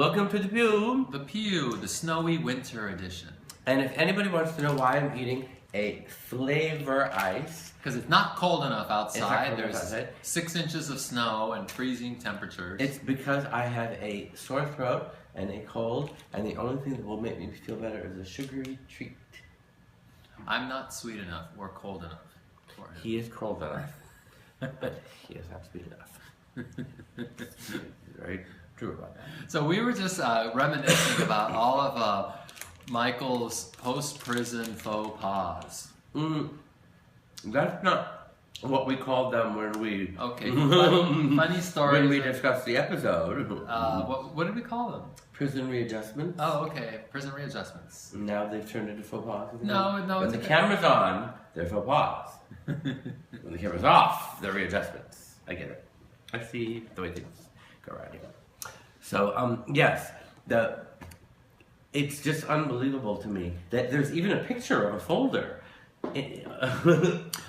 Welcome to the Pew. The Pew, the snowy winter edition. And if anybody wants to know why I'm eating a flavor ice, because it's not cold enough outside. There's outside. 6 inches of snow and freezing temperatures. It's because I have a sore throat and a cold, and the only thing that will make me feel better is a sugary treat. I'm not sweet enough or cold enough for him. He is cold enough, but he is not sweet enough. Very true about that. So we were just reminiscing about all of Michael's post-prison faux pas. That's not what we called them when we... Okay, funny stories. When we discussed the episode. What did we call them? Prison readjustment. Oh, okay, prison readjustments. Now they've turned into faux pas. No, When the camera's on, they're faux pas. When the camera's off, they're readjustments. I get it. I see the way things go around here. So, yes, it's just unbelievable to me that there's even a picture of a folder.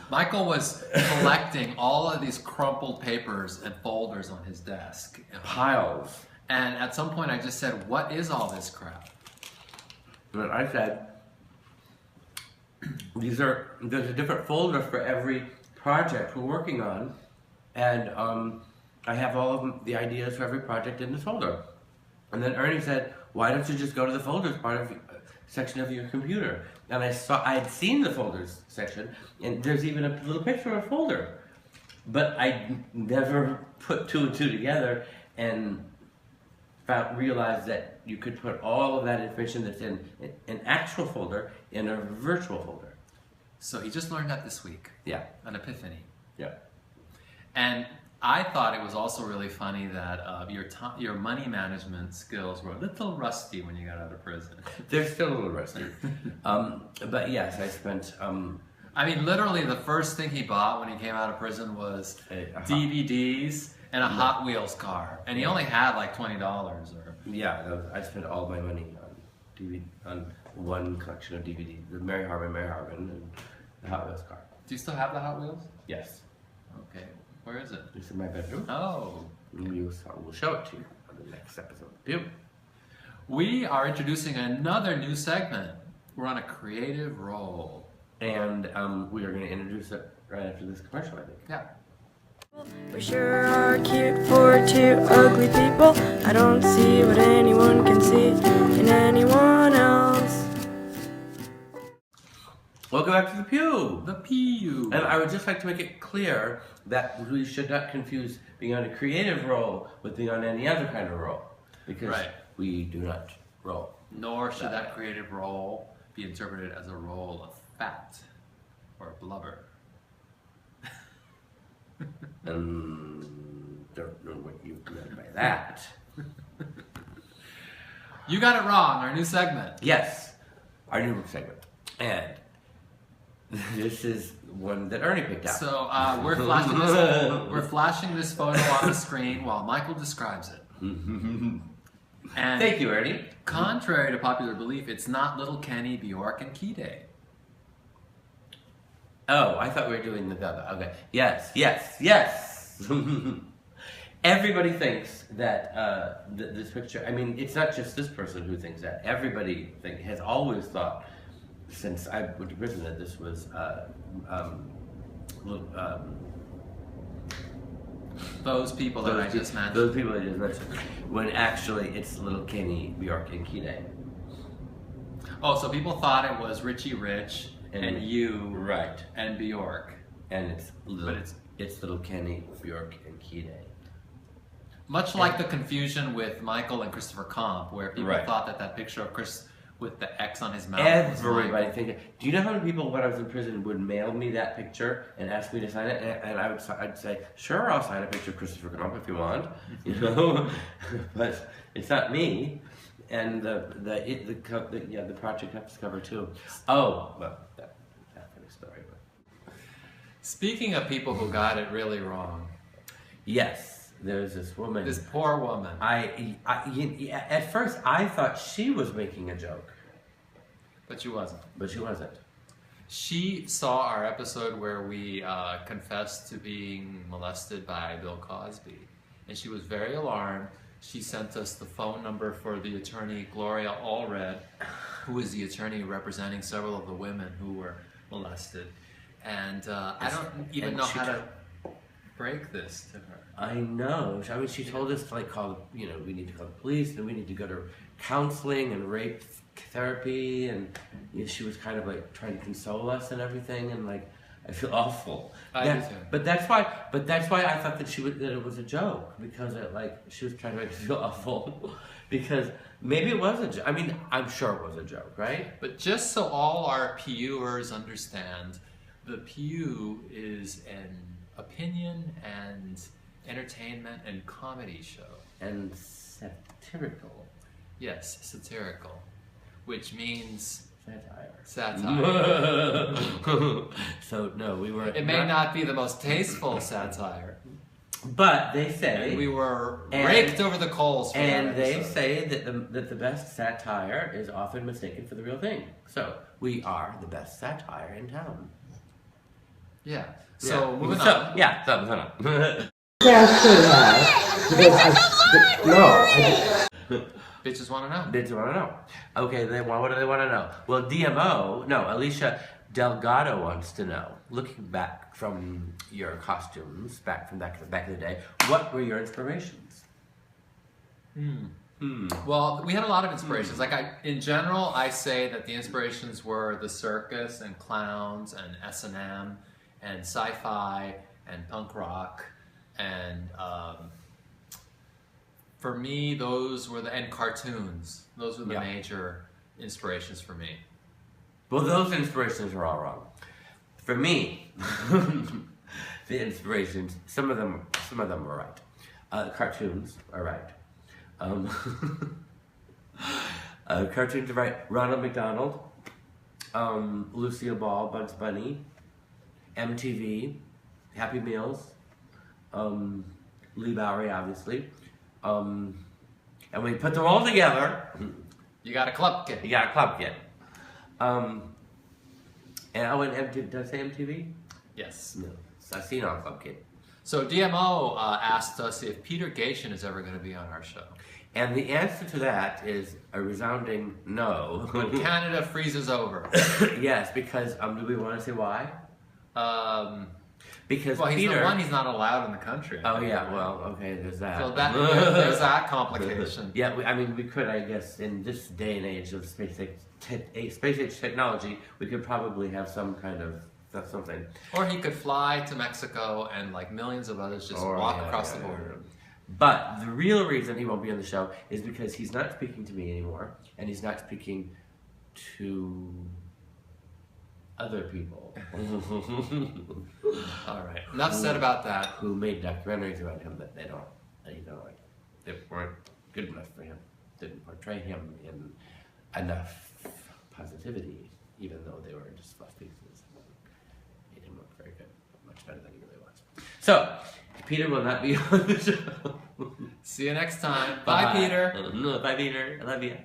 Michael was collecting all of these crumpled papers and folders on his desk. Piles. And at some point I just said, what is all this crap? And I said, there's a different folder for every project we're working on, and I have all of the ideas for every project in this folder. And then Ernie said, why don't you just go to the folders section of your computer? And I had seen the folders section, and there's even a little picture of a folder. But I never put two and two together and realized that you could put all of that information that's in an actual folder in a virtual folder. So he just learned that this week. Yeah. An epiphany. Yeah. And I thought it was also really funny that your money management skills were a little rusty when you got out of prison. They're still a little rusty. But yes, I spent... I mean, literally the first thing he bought when he came out of prison was DVDs and a Hot Wheels car. And he only had like $20 or... Yeah, I spent all my money on one collection of DVDs. The Mary Harmon, and the Hot Wheels car. Do you still have the Hot Wheels? Yes. Okay. Where is it? It's in my bedroom. Oh. We'll show it to you on the next episode. Pew. We are introducing another new segment. We're on a creative roll. And we are going to introduce it right after this commercial, I think. Yeah. We sure are cute for two ugly people. I don't see what anyone can see in anyone else. Welcome back to the Pew. The Pew. And I would just like to make it clear that we should not confuse being on a creative role with being on any other kind of role. Because we do not roll. Nor should that creative role be interpreted as a role of fat or blubber. Don't know what you meant by that. You got it wrong, our new segment. Yes, our new segment. And this is one that Ernie picked out. So we're flashing this photo on the screen while Michael describes it. And thank you, Ernie. Contrary to popular belief, it's not Little Kenny, Bjork, and Key. Oh, I thought we were doing the other. Okay. Yes. Everybody thinks that this picture, I mean, it's not just this person who thinks that. Everybody has always thought, since I went to prison, that this was those people that I just mentioned. Those people I just mentioned. When actually it's Little Kenny, Bjork, and Key. Oh, so people thought it was Richie Rich and you, right, and Bjork, and it's Little Kenny, Bjork, and Key. Much like the confusion with Michael and Christopher Comp, where people thought that picture of Chris with the X on his mouth. Everybody thinking. Do you know how many people when I was in prison would mail me that picture and ask me to sign it, and I'd say, sure, I'll sign a picture of Christopher Comp if you want, you know, but it's not me. And the project has cover too. Oh, well, that's a story. But. Speaking of people who got it really wrong. Yes, there's this woman. This poor woman. At first I thought she was making a joke. But she wasn't. She saw our episode where we confessed to being molested by Bill Cosby. And she was very alarmed. she sent us the phone number for the attorney Gloria Allred, who is the attorney representing several of the women who were molested. And I don't even know how to break this to her. I know. I mean, she told us to like call, you know, we need to call the police, and we need to go to counseling and rape therapy, and you know, she was kind of like trying to console us and everything, and like I feel awful. I do too. But that's why I thought that that it was a joke, because she was trying to make us feel awful, because maybe it was a joke. I mean, I'm sure it was a joke, right? But just so all our PUers understand, the PU is an opinion and entertainment and comedy show. And satirical. Yes, satirical, which means Satire. satire. So no, we were. It may not be the most tasteful satire, but they say and we were raked over the coals. For and that they episode. say that the best satire is often mistaken for the real thing. So we are the best satire in town. Yeah. So yeah. moving on. Yeah. So moving on. Yeah, I should have. Because no, Bitches want to know. They do want to know. Okay, what do they want to know? Well, Alicia Delgado wants to know, looking back from your costumes, back in the day, what were your inspirations? Well, we had a lot of inspirations. In general, I say that the inspirations were the circus and clowns and S&M and sci-fi and punk rock and for me, those were and cartoons. Those were the major inspirations for me. Well, those inspirations are all wrong. For me, the inspirations, some of them were right. Cartoons are right. Cartoons are right. Ronald McDonald, Lucille Ball, Bugs Bunny, MTV, Happy Meals, Lee Bowery, obviously. And we put them all together. You got a club kid. You got a club kid. And I went MTV. Did I say MTV? Yes. No. So I've seen our club kid. So DMO asked us if Peter Gatien is ever going to be on our show. And the answer to that is a resounding no. When Canada freezes over. Yes, because do we want to say why? Because well, he's Peter. the one he's not allowed in the country. Oh yeah, well, okay, there's that. So there's that complication. Yeah, we could, I guess, in this day and age of space age technology, we could probably have some kind of something. Or he could fly to Mexico and like millions of others just walk across the border. But the real reason he won't be on the show is because he's not speaking to me anymore, and he's not speaking to other people. All right, enough said about that. Who made documentaries about him that they weren't good enough for him. Didn't portray him in enough positivity, even though they were just fluff pieces. Made him look very good, much better than he really was. So, Peter will not be on the show. See you next time. Bye, Peter. Bye, Peter. I love you.